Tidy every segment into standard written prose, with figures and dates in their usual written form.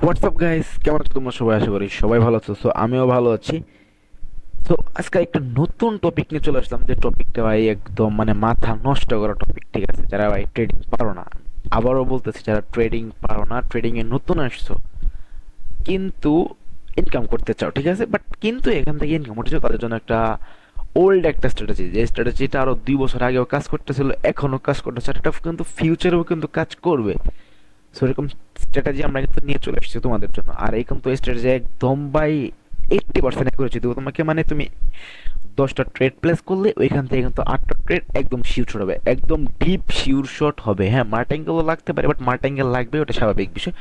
WhatsApp guys, কেমন আছো তোমরা সবাই? আশা করি সবাই ভালো আছো। সো আমিও ভালো আছি। তো আজকে একটা নতুন টপিক নিয়ে চলে আসলাম, যে টপিকটা ভাই একদম মানে মাথা নষ্ট করা টপিক। ঠিক আছে, যারা ভাই ট্রেডিং পারো না, আবারও বলতেছি, যারা ট্রেডিং পারো না, ট্রেডিং এ নতুন আসছো কিন্তু ইনকাম করতে চাও, ঠিক আছে, বাট কিন্তু এখান থেকে ইনকাম করতে চাও, তাদের জন্য একটা ওল্ড একটা স্ট্র্যাটেজি, যে স্ট্র্যাটেজিটা আরো 2 বছর আগেও কাজ করতেছিল, এখনো কাজ করতেছে, এটা কিন্তু ফিউচারেও কিন্তু কাজ করবে। সো এরকম স্ট্র্যাটেজি আমরা কিন্তু নিয়ে চলে এসেছি তোমাদের জন্য। আর এই কিন্তু স্ট্র্যাটেজি একদম বাই 80% অ্যাকুরেসি দেবো তোমাকে। মানে তুমি 10টা ট্রেড প্লেস করলে ওইখান থেকে কিন্তু 8টা ট্রেড একদম শিওর শট হবে, একদম ডিপ শিওর শট হবে। হ্যাঁ, মার্টিঙ্গেলও লাগতে পারে, বাট মার্টিঙ্গেল লাগবে, ওটা স্বাভাবিক বিষয়।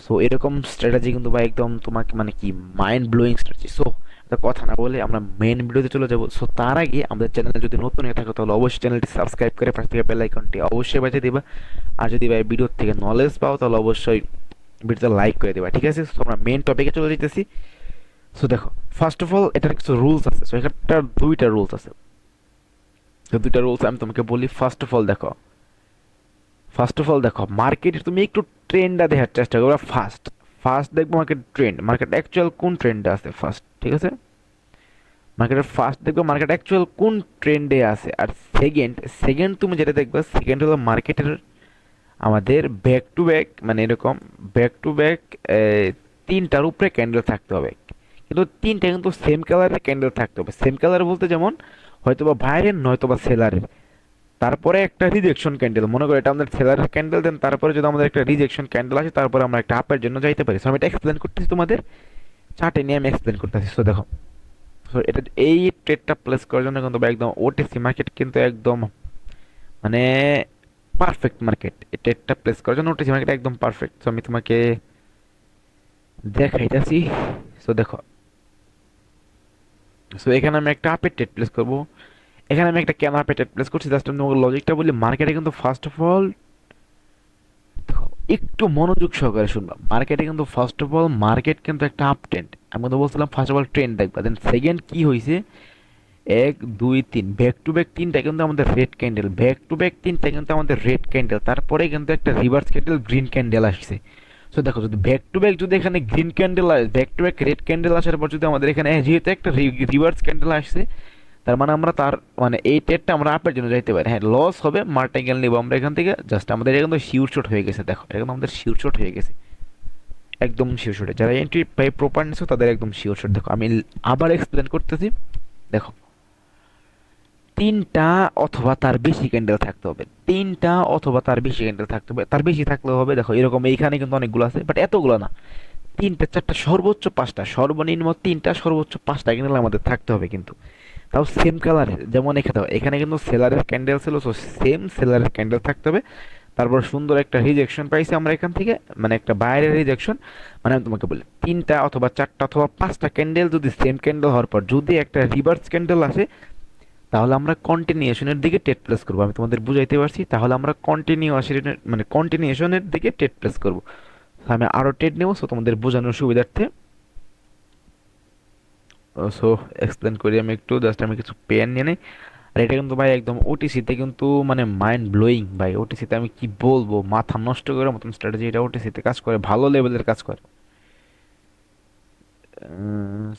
সো এরকম স্ট্র্যাটেজি কিন্তু ভাই একদম তোমাকে মানে কি মাইন্ড ব্লোয়িং স্ট্র্যাটেজি। সো কথা না বলে আমরা মেন ভিডিওতে চলে যাবো। সো তার আগে আমাদের চ্যানেলে যদি নতুন হয়ে থাকো তাহলে অবশ্যই চ্যানেলটি সাবস্ক্রাইব করে পাশ থেকে বেল আইকনটি অবশ্যই বাজিয়ে দিবা। আর যদি ভাই ভিডিওর থেকে নলেজ পাও তাহলে অবশ্যই ভিডিওতে লাইক করে দেবা, ঠিক আছে? সো আমরা মেন টপিকে চলে যেতেছি। সো দেখো, ফার্স্ট অফ অল এটার কিছু রুলস আছে। সো একটা দুইটা রুলস আছে। তো দুইটা রুলস আমি তোমাকে বলি। ফার্স্ট অফ অল দেখো, মার্কেট তুমি একটু ট্রেন্ডটা দেখার চেষ্টা করো। ফার্স্ট ফার্স্ট দেখবো মার্কেট ট্রেন্ড, মার্কেট অ্যাকচুয়াল কোন ট্রেন্ডে আছে ফার্স্ট, ঠিক আছে? মার্কেটের ফার্স্ট দেখবো মার্কেট অ্যাকচুয়াল কোন ট্রেন্ডে আছে। আর সেকেন্ড সেকেন্ড তুমি যেটা দেখবে, সেকেন্ড হলো মার্কেটের আমাদের ব্যাক টু ব্যাক, মানে এরকম ব্যাক টু ব্যাক তিনটার উপরে ক্যান্ডেল থাকতে হবে। কিন্তু তিনটা কিন্তু সেম কালারের ক্যান্ডেল থাকতে হবে। সেম কালার বলতে যেমন হয়তোবা বাইরের নয়তোবা সেলারের, তারপরে একটা রিজেকশন ক্যান্ডেল, মনে করো এটা আমাদের সেলারের ক্যান্ডেল, দেন তারপরে যদি আমাদের একটা রিজেকশন ক্যান্ডেল আসে, তারপরে আমরা একটা আপের জন্য যাইতে পারি। সো আমি এটা এক্সপ্লেন করতেছি তোমাদের, চার্টে নিয়ে আমি এক্সপ্লেন করতেছি। সো দেখো, সো এটা এই ট্রেডটা প্লেস করার জন্য কিন্তু একদম ওটিসি মার্কেট কিন্তু একদম মানে পারফেক্ট মার্কেট। এই ট্রেডটা প্লেস করার জন্য ওটিসি মার্কেট একদম পারফেক্ট। সো আমি তোমাকে দেখাইতেছি। সো দেখো, সো এখানে আমি একটা আপের ট্রেড প্লেস করবো, এখানে আমি একটা কেন আপের ট্রেড প্লেস করছি, জাস্ট আমি তোমাকে লজিকটা বলি। মার্কেটে কিন্তু ফার্স্ট অফ অল একটু মনোযোগ সহকারে শুনবা। মার্কেটে কিন্তু ফার্স্ট অফ অল মার্কেট কিন্তু একটা আপ ট্রেন্ড। আমি কিন্তু বলছিলাম ফার্স্ট অফ অল ট্রেন্ড দেখবা, দেন সেকেন্ড কি হয়েছে, এক দুই তিন ব্যাক টু ব্যাক তিনটা কিন্তু আমাদের red candle, back to back তিনটা কিন্তু আমাদের রেড ক্যান্ডেল, তারপরে কিন্তু একটা রিভার্স ক্যান্ডেল গ্রিন ক্যান্ডেল আসছে। সো দেখো, যদি ব্যাক টু ব্যাক যদি এখানে গ্রিন ক্যান্ডেল আসে, back to back red candle আসার পর যদি আমাদের এখানে যেহেতু একটা রিভার্স ক্যান্ডেল আসছে, তার মানে আমরা তার মানে এই ট্রেডটা আমরা আপের জন্য যাইতে পারি। হ্যাঁ, লস হবে, মার্টিঙ্গেল নিব আমরা এখান থেকে। জাস্ট আমাদের এটা কিন্তু শিওর শট হয়ে গেছে। দেখো, এটা কিন্তু আমাদের শিওর শট হয়ে গেছে, একদম শিওর শট। যারা এন্ট্রি পাই প্রপার নিছো তাদের একদম শিওর শট। দেখো আমি আবার এক্সপ্লেন করতেছি। দেখো, তিনটা অথবা তার বেশি ক্যান্ডেল থাকতে হবে, তিনটা অথবা তার বেশি ক্যান্ডেল থাকতে হবে, তার বেশি থাকলেও হবে। দেখো এরকম এইখানে কিন্তু অনেকগুলো আছে, বাট এতগুলো না। তিনটা চারটা সর্বোচ্চ পাঁচটা, সর্বনিম্ন তিনটা সর্বোচ্চ পাঁচটা ক্যান্ডেল আমাদের থাকতে হবে কিন্তু, তাও সেম কালারের। যেমন এখানে এখানে কিন্তু সেলারের ক্যান্ডেল ছিল, সো সেম সেলারের ক্যান্ডেল থাকতে হবে। তারপর সুন্দর একটা রিজেকশন পাইছি আমরা এখান থেকে, মানে একটা বাইরের রিজেকশন। মানে আমি তোমাকে বলি, তিনটা অথবা চারটা অথবা পাঁচটা ক্যান্ডেল যদি সেম ক্যান্ডেল হওয়ার পর যদি একটা রিভার্স ক্যান্ডেল আসে, তাহলে আমরা কন্টিনিউশনের দিকে টেট প্লেস করবো। আমি তোমাদের বুঝাইতে পারছি? তাহলে আমরা কন্টিনিউশনের মানে কন্টিনিউশনের দিকে টেট প্লেস করবো। আমি আরো টেট নেবো, সো তোমাদের বোঝানোর সুবিধার্থে সো এক্সপ্লেন করি আমি একটু। জাস্ট আমি কিছু পেন নিয়ে নিই। আর এটা কিন্তু ভাই একদম ওটিসিতে কিন্তু মানে মাইন্ড ব্লোয়িং ভাই। ওটিসিতে আমি কি বলবো, মাথা নষ্ট করার মতন স্ট্র্যাটেজি এটা ওটিসিতে কাজ করে, ভালো লেভেলের কাজ করে।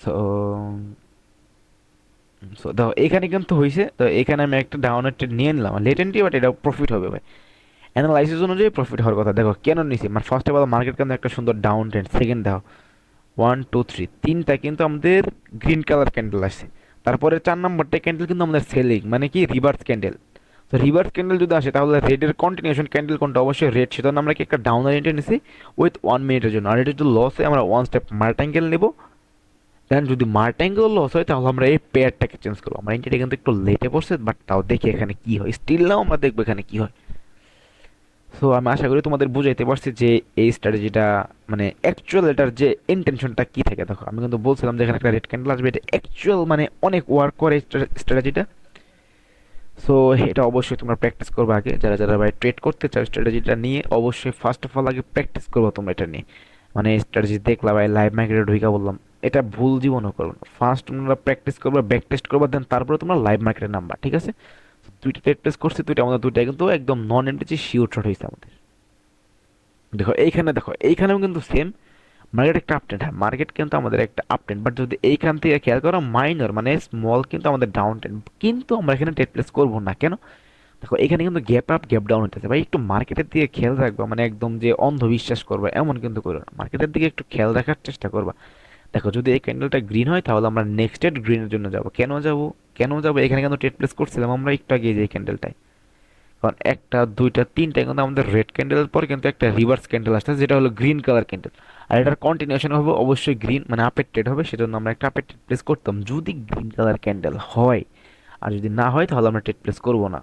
সো সো দেখো এখানে কিন্তু হয়েছে, তো এখানে আমি একটা ডাউনের ট্রেড নিয়ে নিলাম লেটেন্টি, বাট এটা প্রফিট হবে ভাই, অ্যানালাইসিস অনুযায়ী প্রফিট হওয়ার কথা। দেখো কেন নিছি, মানে ফার্স্ট অফ অল মার্কেট কিন্তু একটা সুন্দর ডাউন ট্রেন্ড। সেকেন্ড দেখো, ওয়ান টু থ্রি তিনটা কিন্তু আমাদের গ্রিন কালার ক্যান্ডেল আসছে। তারপরে 4 নম্বরটা ক্যান্ডেল কিন্তু আমাদের সেলিং, মানে কি রিভার্স ক্যান্ডেল। তো রিভার্স ক্যান্ডেল যদি আসে তাহলে রেডের কন্টিনিউশন ক্যান্ডেল কোনটা, অবশ্যই রেড। সেজন্য আমরা কি একটা ডাউনার এন্ট্রি নিছি উইথ 1 মিনিটের জন্য। আর এটা যদি লস হয় আমরা ওয়ান স্টেপ মার্টিঙ্গেল নেবো। দেন যদি মার্টিঙ্গেল লস হয় তাহলে আমরা এই পেয়ারটাকে চেঞ্জ করবো। আমরা এন্ট্রিটা কিন্তু একটু লেটে পড়ছে, বাট তাও দেখি এখানে কি হয়। স্টিল নাও আমরা দেখবো এখানে কি হয়। সো আমি আশা করি তোমাদের বুঝাইতে পারছি যে এই স্ট্র্যাটেজিটা মানে অ্যাকচুয়াল এটার যে ইন্টেনশনটা কি থাকে। দেখো আমি কিন্তু বলছিলাম যে এখানে একটা রেড ক্যান্ডেল আসবে, এটা অ্যাকচুয়াল মানে অনেক ওয়ার্ক করে স্ট্র্যাটেজিটা। সো এটা অবশ্যই তোমরা প্র্যাকটিস করবে আগে, যারা যারা ভাই ট্রেড করতে চাও স্ট্র্যাটেজিটা নিয়ে, অবশ্যই ফার্স্ট অফ অল আগে প্র্যাকটিস করবো তোমরা এটা নিয়ে। মানে স্ট্র্যাটেজি দেখলা ভাই লাইভ মার্কেটে ঢুইকা বললাম, এটা ভুল জীবনও করো না। ফার্স্ট তোমরা প্র্যাকটিস করবে, ব্যাক টেস্ট করবে, দেন তারপরে তোমরা লাইভ মার্কেটে নামবা, ঠিক আছে? দুইটা ট্রেড টেস্ট করছি, দুইটা আমাদের দুইটা কিন্তু একদম নন এন্ট্রি শিওর শট হয়েছে আমাদের। দেখো এইখানে, দেখো এইখানেও কিন্তু সেম, মার্কেট একটা আপ ট্রেন্ড, হ্যাঁ মার্কেট কিন্তু আমাদের একটা আপ ট্রেন্ড, বাট যদি এইখান থেকে খেয়াল করো মাইনর মানে স্মল কিন্তু আমাদের ডাউন ট্রেন্ড, কিন্তু আমরা এখানে ট্রেড প্লেস করবো না কেন? দেখো এখানে কিন্তু গ্যাপ আপ গ্যাপ ডাউন হতেছে ভাই, একটু মার্কেটের দিকে খেয়াল রাখবা, মানে একদম যে অন্ধবিশ্বাস করবে এমন কিন্তু করো না, মার্কেটের দিকে একটু খেয়াল রাখার চেষ্টা করবা। দেখো যদি এই ক্যান্ডেলটা গ্রিন হয় তাহলে আমরা নেক্সট গ্রিনের জন্য যাব, কেন যাব এখানে কিন্তু ট্রেড প্লেস করছিলাম আমরা একটু আগে যে ক্যান্ডেলটায়, কারণ একটা দুইটা তিনটা কিন্তু আমাদের রেড ক্যান্ডেলের পর কিন্তু একটা রিভার্স ক্যান্ডেল আসছে যেটা হলো গ্রিন কালার ক্যান্ডেল, আর এটার কন্টিনিউশন হবে অবশ্যই গ্রিন, মানে আপের ট্রেড হবে, সেজন্য আমরা একটা আপের ট্রেড প্লেস করতাম যদি গ্রিন কালার ক্যান্ডেল হয়, আর যদি না হয় তাহলে আমরা ট্রেড প্লেস করবো না।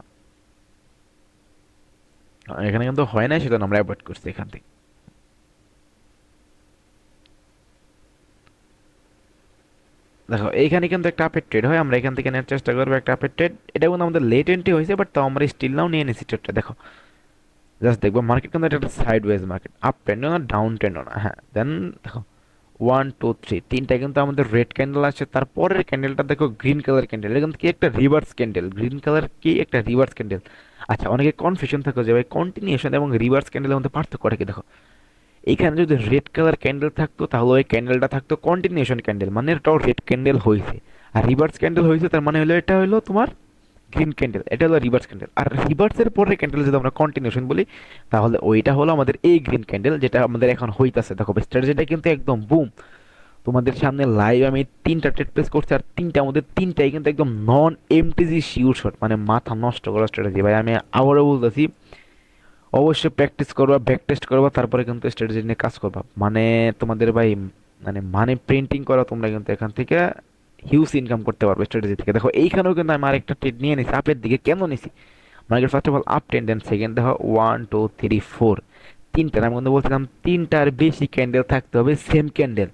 আর এখানে কিন্তু হয় না, সেজন্য আমরা অ্যাভয়েড করছি এখান থেকে। দেখো এইখানে কিন্তু একটা আপের ট্রেড হয়, আমরা এখান থেকে নেওয়ার চেষ্টা করবো একটা আপের ট্রেড, এটা কিন্তু আমাদের লেট এন্ট্রি হয়েছে, বাট তাও আমরা স্টিল নাও নিয়ে নিছি ট্রেডটা। দেখো জাস্ট দেখবো মার্কেট কিন্তু এটা একটা সাইড ওয়েজ মার্কেট, আপ ট্রেন্ডও না ডাউন ট্রেন্ডও না, হ্যাঁ দেন দেখো ওয়ান টু থ্রি তিনটা কিন্তু আমাদের রেড ক্যান্ডেল আছে, তারপরের ক্যান্ডেলটা দেখো গ্রিন কালার ক্যান্ডেল, এটা কিন্তু কি একটা রিভার্স ক্যান্ডেল, গ্রিন কালার কি একটা রিভার্স ক্যান্ডেল। আচ্ছা অনেকে কনফিউশন থাকে যে ভাই কন্টিনিউশন এবং রিভার্স ক্যান্ডেলের মধ্যে পার্থক্যটা কি, দেখো এখানে যদি রেড কালার ক্যান্ডেল থাকতো তাহলে ওই ক্যান্ডেলটা থাকতো কন্টিনিউশন ক্যান্ডেল, মানে এটাও রেড ক্যান্ডেল হয়েছে, আর রিভার্স ক্যান্ডেল হয়েছে তার মানে হলো এটা হলো তোমার গ্রিন ক্যান্ডেল, এটা হলো রিভার্স ক্যান্ডেল, আর রিভার্সের পরের ক্যান্ডেল যদি আমরা কন্টিনিউশন বলি তাহলে ওইটা হলো আমাদের এই গ্রিন ক্যান্ডেল যেটা আমাদের এখন হইতাছে। দেখো স্ট্র্যাটেজিটা কিন্তু একদম বুম, তোমাদের সামনে লাইভ আমি তিনটা ট্রেড প্লেস করছি, আর আমাদের তিনটাই কিন্তু একদম নন এমটিজি শিওর শট, মানে মাথা নষ্ট করা স্ট্র্যাটেজি ভাই, আমি আবারও বলতেছি অবশ্যই প্র্যাকটিস করবা, ব্যাক টেস্ট করবা, তারপরে কিন্তু স্ট্র্যাটেজি নিয়ে কাজ করবা, মানে তোমাদের ভাই মানে প্রিন্টিং করা, তোমরা কিন্তু এখান থেকে হিউজ ইনকাম করতে পারবে স্ট্র্যাটেজি থেকে। দেখো এইখানেও কিন্তু আমি আরেকটা ট্রেড নিয়ে নিছি আপের দিকে, কেন নিছি market first of all up ten, then second দেখো ওয়ান টু থ্রি ফোর, তিনটার আমি কিন্তু বলছিলাম তিনটার বেশি ক্যান্ডেল থাকতে হবে সেম ক্যান্ডেল,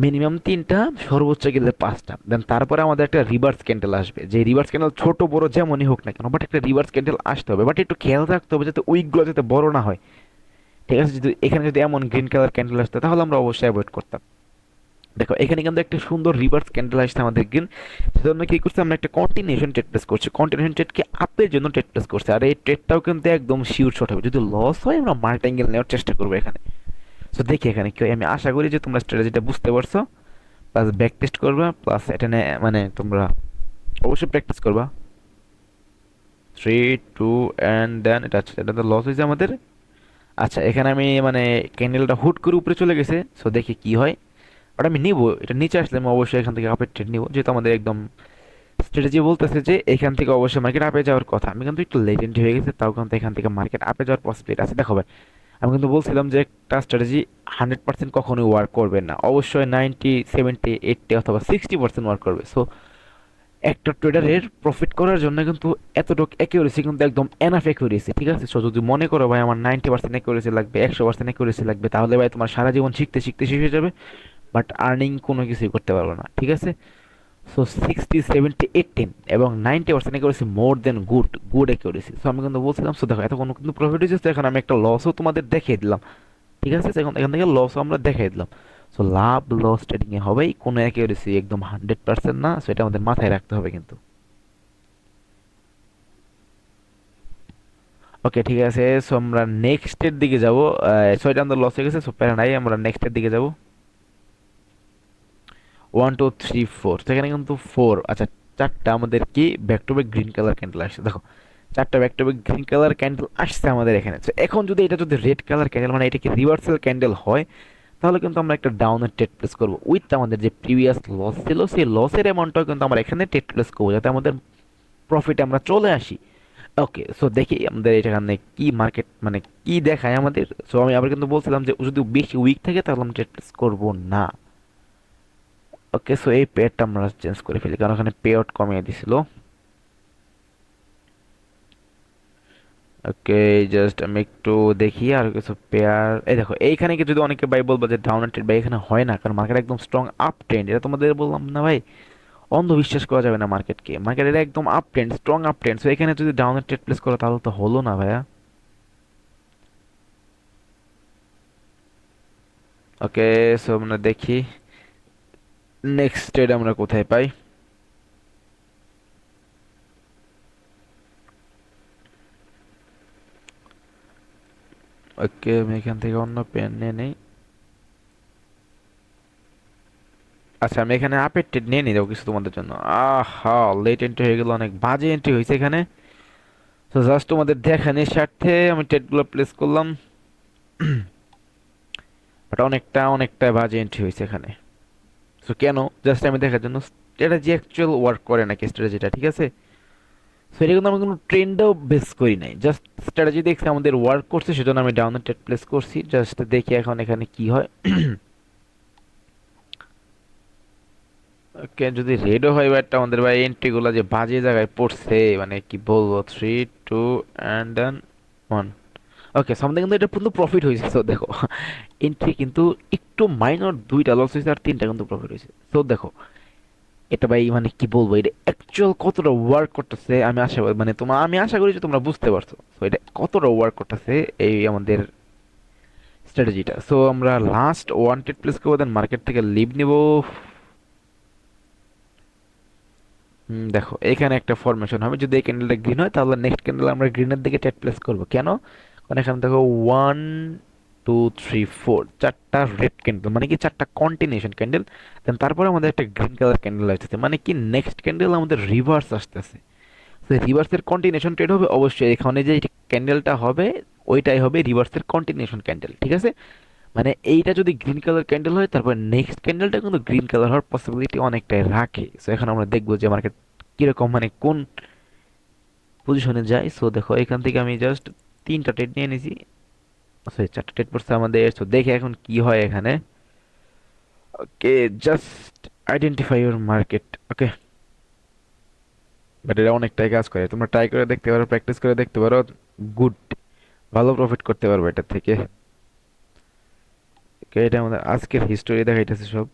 মিনিমাম তিনটা সর্বোচ্চ গেলে পাঁচটা, দেন তারপরে আমাদের একটা রিভার্স ক্যান্ডেল আসবে, যে রিভার্স ক্যান্ডেল ছোট বড় যেমনই হোক না কেন, বাট একটা রিভার্স ক্যান্ডেল আসতে হবে, বাট একটু খেয়াল রাখতে হবে যাতে উইকগুলো যাতে বড় না হয়। ঠিক আছে, যদি এখানে যদি এমন গ্রিন কালার ক্যান্ডেল আসতো তাহলে আমরা অবশ্যই অ্যাভয়েড করতাম। দেখো এখানে কিন্তু একটা সুন্দর রিভার্স ক্যান্ডেল আসছে আমাদের গ্রিন, সেজন্য কি করছে আমরা একটা কন্টিনিউশন ট্রেড প্লেস করছি, কন্টিনিউশন ট্রেডকে আপের জন্য ট্রেড প্লেস করছে, আর এই ট্রেডটাও কিন্তু একদম শিওর শট হবে, যদি লস হয় আমরা মাল্টিঙ্গেল নেওয়ার চেষ্টা করবো এখানে। তো দেখি এখানে কি হয়, আমি আশা করি যে তোমরা স্ট্র্যাটেজিটা বুঝতে পারছো, প্লাস ব্যাক টেস্ট করবা, প্লাস এটা মানে তোমরা অবশ্যই প্র্যাকটিস করবা। থ্রি টু অ্যান্ড দেন এটা আচ্ছা, এটা তো লস হয়েছে আমাদের। আচ্ছা এখানে আমি মানে ক্যান্ডেলটা হুট করে উপরে চলে গেছে, সো দেখি কি হয়, বাট আমি নিবো এটা নিচে আসলে আমি অবশ্যই এখান থেকে আপের ট্রেড নিবো, যেহেতু আমাদের একদম স্ট্র্যাটেজি বলতেছে যে এখান থেকে অবশ্যই মার্কেট আপে যাওয়ার কথা, আমি কিন্তু একটু লেটেন্ট হয়ে গেছে, তাও কিন্তু এখান থেকে মার্কেট আপে যাওয়ার পসিবিলিটি আছে। দেখো ভাই আমি কিন্তু বলছিলাম যে একটা স্ট্র্যাটেজি 100% কখনোই ওয়ার্ক করবে না, অবশ্যই 90 70 80 অথবা 60% ওয়ার্ক করবে। সো একটা ট্রেডারের প্রফিট করার জন্য কিন্তু এতটুকু অ্যাকিউরেসি কিন্তু একদম এনাফ অ্যাকিউরেসি, ঠিক আছে। সো যদি মনে করো ভাই আমার 90% অ্যাকিউরেসি লাগবে, 100% অ্যাকিউরেসি লাগবে, তাহলে ভাই তোমার সারা জীবন শিখতে শিখতে শেষ হয়ে যাবে, বাট আর্নিং কোনো কিছুই করতে পারবে না, ঠিক আছে। সো 60 70 80 এবং 90% অ্যাকিউরেসি মোর দেন গুড, গুড অ্যাকিউরেসি। সো আমি কিন্তু বলছিলাম, সো দেখো এতক্ষণ কিন্তু প্রফিট হয়েছে, এখন আমি একটা লসও তোমাদের দেখিয়ে দিলাম, ঠিক আছে। এখন এখান থেকে লসও আমরা দেখাই দিলাম। সো লাভ লস ট্রেডিং এ হবেই, কোনো অ্যাকিউরেসি একদম 100% না, সো এটা আমাদের মাথায় রাখতে হবে কিন্তু। ওকে ঠিক আছে, সো আমরা নেক্সট এর দিকে যাব। সো এটা আমাদের লস হয়ে গেছে, সো প্যারা নাই, আমরা নেক্সট এর দিকে যাব। ওয়ান টু থ্রি ফোর, সেখানে কিন্তু ফোর, আচ্ছা চারটা আমাদের কি back to back green colour candle আসছে, দেখো চারটা back to back green colour candle আসছে আমাদের এখানে। তো এখন যদি এটা যদি রেড কালার ক্যান্ডেল মানে এটা কি রিভার্সাল ক্যান্ডেল হয়, তাহলে কিন্তু আমরা একটা ডাউনের ট্রেড প্লেস করবো উইথ আমাদের যে প্রিভিয়াস লস ছিল সেই লসের অ্যামাউন্টটাও কিন্তু আমরা এখানে ট্রেড প্লেস করবো, যাতে আমাদের প্রফিটে আমরা চলে আসি। ওকে সো দেখি আমাদের এখানে কি মার্কেট মানে কি দেখায় আমাদের। সো আমি আবার কিন্তু বলছিলাম যে যদি বেশি উইক থাকে তাহলে আমরা ট্রেড প্লেস করবো না। ওকে সো এই পেয়ারটা আমরা চেঞ্জ করে ফেলি, কারণ ওখানে পে আউট কমিয়ে দিছিল। ওকে জাস্ট আমি একটু দেখি আর কিছু পেয়ার, এই দেখো এইখানে কি যদি অনেকে ভাই বলবো যে ডাউন ট্রেড ভাই এখানে হয় না, কারণ মার্কেট একদম স্ট্রং আপ ট্রেন্ড, এটা তোমাদের বললাম না ভাই, অন্ধবিশ্বাস করা যাবে না মার্কেটকে, মার্কেট এটা একদম up trend, strong up trend. So এখানে যদি ডাউনের ট্রেড প্লেস করো তাহলে তো হলো না ভাইয়া। ওকে সো আমরা দেখি নেক্সট ট্রেড আমরা কোথায় পাই। ওকে আমি এখান থেকে অন্য পেন নিয়ে নেই। আচ্ছা আমি এখানে আপের ট্রেড নিয়ে নিই কিছু তোমাদের জন্য। আহা, লেট এন্ট্রি হয়ে গেল, অনেক বাজে এন্ট্রি হয়েছে এখানে। তো জাস্ট তোমাদের দেখানোর স্বার্থে আমি ট্রেডগুলো প্লেস করলাম। বাট অনেকটা অনেকটা বাজে এন্ট্রি হয়েছে এখানে। সো কেন, জাস্ট আমি দেখার জন্য স্ট্র্যাটেজি অ্যাকচুয়াল ওয়ার্ক করে নাকি স্ট্র্যাটেজিটা, ঠিক আছে। সো এটা কিন্তু আমি কোনো ট্রেন্ডও বেস করি নাই, জাস্ট স্ট্র্যাটেজি দেখছি আমাদের ওয়ার্ক করছে, সেজন্য আমি ডাউন ট্রেড প্লেস করছি। জাস্ট দেখি এখন এখানে কি হয়। ওকে, যদি রেডও হয় ব্যাটটা আমাদের, ভাই এন্ট্রি গুলো যে বাজে জায়গায় পড়ছে, মানে কি বলবো, 3 2 অ্যান্ড দেন 1। ওকে, সামথিং কিন্তু এটা কিন্তু প্রফিট হয়েছে। তো দেখো, এন্ট্রি কিন্তু একটু মাইনর, দুইটা লস হয়েছে আর তিনটা কিন্তু প্রফিট হয়েছে। তো দেখো এটা ভাই, মানে কি বলবো, এটা অ্যাকচুয়াল কতটা ওয়ার্ক করতেছে আমি আশা মানে আমি আশা করি যে তোমরা বুঝতে পারছো। তো এটা কতটা ওয়ার্ক করতেছে এই আমাদের স্ট্র্যাটেজিটা। সো আমরা লাস্ট ওয়ান্টেড প্লেস করবো, দেন মার্কেট থেকে লিভ নিব। দেখো এখানে একটা ফরমেশন হবে, যদি এই ক্যান্ডেলটা গ্রিন হয় তাহলে নেক্সট ক্যান্ডেল আমরা গ্রিনের দিকে ট্রেড প্লেস করবো। কেন? কারণ এখানে দেখো 1 2 3 4 চারটা রেড ক্যান্ডেল, মানে কি চারটা কন্টিনিউশন ক্যান্ডেল। দেন তারপরে আমাদের একটা গ্রিন কালার ক্যান্ডেল আসতেছে, মানে কি নেক্সট ক্যান্ডেল আমাদের রিভার্স আসতেছে। তো রিভার্সের কন্টিনিউশন ট্রেড হবে অবশ্যই, এখানে যে ক্যান্ডেলটা হবে ওইটাই হবে রিভার্সের কন্টিনিউশন ক্যান্ডেল, ঠিক আছে। মানে এইটা যদি গ্রিন কালার ক্যান্ডেল হয়, তারপর নেক্সট ক্যান্ডেলটা কিন্তু গ্রিন কালার হওয়ার পসিবিলিটি অনেকটাই রাখে। সো এখন আমরা দেখবো যে মার্কেট কিরকম, মানে কোন পজিশনে যায়। সো দেখো এখান থেকে আমি জাস্ট তিনটা ট্রেড নিয়ে নিয়েছি, সরি চারটা ট্রেড পড়ছে আমাদের। সো দেখে এখন কি হয় এখানে। Okay, just identify your market. Okay, but এটা অনেকটাই কাজ করে, তোমরা ট্রাই করে দেখতে পারো, প্র্যাকটিস করে দেখতে পারো। গুড, ভালো প্রফিট করতে পারবে এটা থেকে। Okay, এটা আমাদের আজকের হিস্টোরি দেখাইতেছে সব।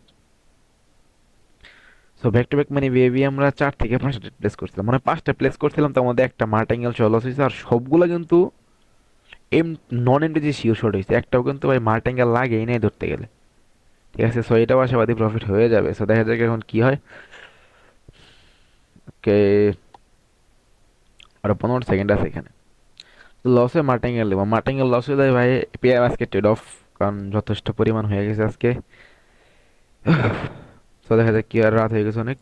সো ব্যাক টু ব্যাক মানে বেবি আমরা 4 থেকে 5টা প্লেস করছিলাম, মানে 5টা প্লেস করছিলাম, তার মধ্যে একটা মার্টিঙ্গেল লস হয়েছে, আর সবগুলো কিন্তু এম নন এমডিজি শিওর শর্ট হয়েছে, একটাও কিন্তু ভাই মার্টিঙ্গেল লাগেই নাই ধরতে গেলে, ঠিক আছে। সো এটাও আশাবাদী প্রফিট হয়ে যাবে। সো দেখা যাক এখন কি হয়। ওকে, আর 15 সেকেন্ড আছে এখানে। লস হয়ে মার্টিঙ্গেল দেবো, মার্টিঙ্গেল লস হয়ে যায় ভাই, পেয়ার আজকে ট্রেড অফ, কারণ যথেষ্ট পরিমাণ হয়ে গেছে আজকে। সো দেখা যাক কি, আর রাত হয়ে গেছে অনেক।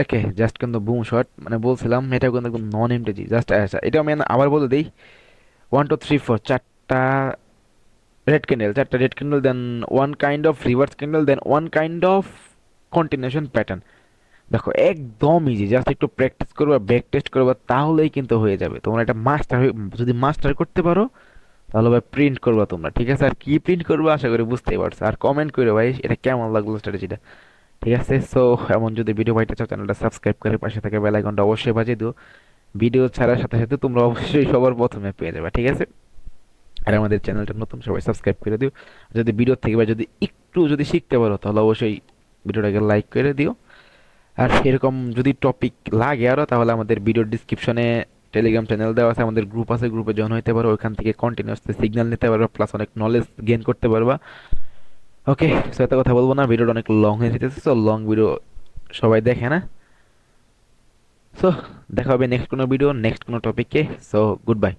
ওকে, জাস্ট কিন্তু বুম শট, মানে বলছিলাম এটা কিন্তু একদম নন এমটিজি জাস্ট। আচ্ছা এটা আমি আবার বলে দিই, 1 2 3 4 চারটা রেড ক্যান্ডেল, চারটা red candle, then one kind of reverse candle, then one kind of continuation pattern. দেখো একদম ইজি, জাস্ট একটু প্র্যাকটিস করবা, ব্যাক টেস্ট করবা, তাহলেই কিন্তু হয়ে যাবে। তোমরা এটা মাস্টার, যদি মাস্টার করতে পারো তাহলে ভাই প্রিন্ট করবা তোমরা, ঠিক আছে। আর কি প্রিন্ট করবা আশা করি বুঝতেই পারছো। আর কমেন্ট করে ভাই এটা কেমন লাগলো স্ট্র্যাটেজিটা, ঠিক আছে। সো এমন যদি ভিডিও পাইতে চাও, চ্যানেলটা সাবস্ক্রাইব করে পাশে থাকা বেল আইকনটা অবশ্যই বাজিয়ে দিও। ভিডিও ছাড়ার সাথে সাথে তোমরা অবশ্যই সবার প্রথমে পেয়ে যাবে, ঠিক আছে। আর আমাদের চ্যানেলটা নতুন, সবাই সাবস্ক্রাইব করে দিও। যদি ভিডিও থেকে বা যদি একটু যদি শিখতে পারো তাহলে অবশ্যই ভিডিওটাকে লাইক করে দিও। আর এরকম যদি টপিক লাগে আরও, তাহলে আমাদের ভিডিওর ডিসক্রিপশনে টেলিগ্রাম চ্যানেল দেওয়া আছে, আমাদের গ্রুপ আছে, গ্রুপে জয়েন হইতে পারো, ওইখান থেকে কন্টিনিউসলি সিগন্যাল নিতে পারবা, প্লাস অনেক নলেজ গেইন করতে পারবা। ওকে, সো এত কথা বলবো না, ভিডিওটা অনেক লং হয়ে যেতেছে। সো লং ভিডিও সবাই দেখে না। সো দেখা হবে নেক্সট কোনো ভিডিও, নেক্সট কোনো টপিকে। So good bye.